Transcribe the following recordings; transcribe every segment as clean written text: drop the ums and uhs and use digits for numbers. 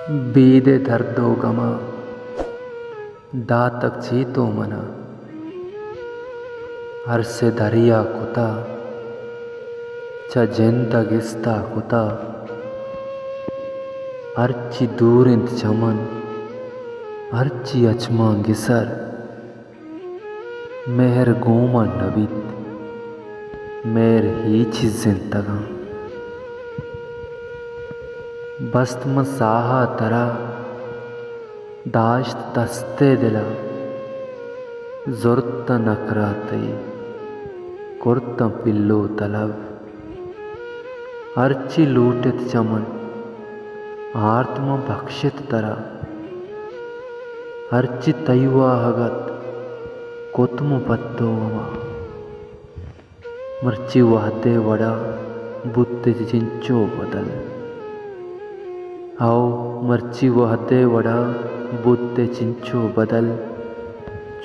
बीदे दर्दो गमा दातक चीतो मना हर से दरिया कुता च जिंदगिस्ता कुता अर्ची दूरिंत चमन अर्ची अचमा गिसर मेहर गोमा नबित मेर हीच जिंदगा बस्तम साहा तरा दाश्त दस्ते दिला ज़ुर्त नकरातई कुर्त पिल्लो तलब अर्ची लूटित चमन आर्तम भक्षित तरा अर्ची तयुआ हगत कुतम पत्तो वमा मर्ची वादे वड़ा बुत्ते जिंचो बदल आओ मर्ची वहदे वड़ा बुत्ते चिंचो बदल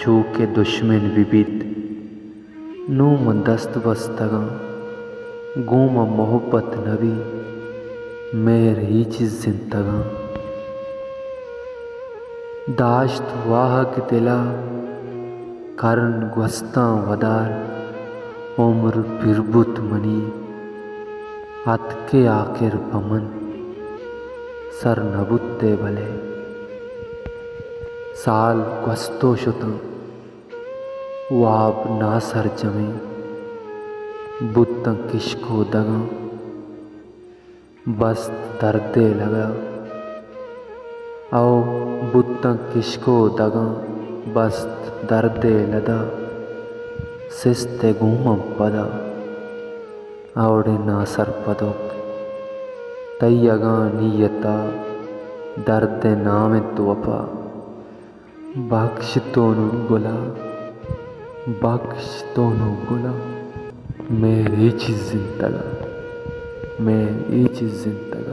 छूके दुश्मन विबिद नू मंदस्त बस्तगा गोमा मोहब्बत नबी मेर ही चीज जिंदगा दाश्त वाहक दिला करन ग्वस्ता वदार उम्र बिरबुत मनी अतके आखिर पमन सर नबुत्ते भले साल ग्वस्तो शुतं वाब ना सर जमे बुत्तं किशको दगा बस्त दर्दे लगा आओ बुत्तं किशको दगा बस्त दर्दे लदा सिस्ते घूमं पदा आवड़े ना सर पदोक तैयगा नीयता दर्द नाम तुअपा बख्श तोनु गुला मेरी चीज़ जिंदगा मेरी चीज़ जिंदगा।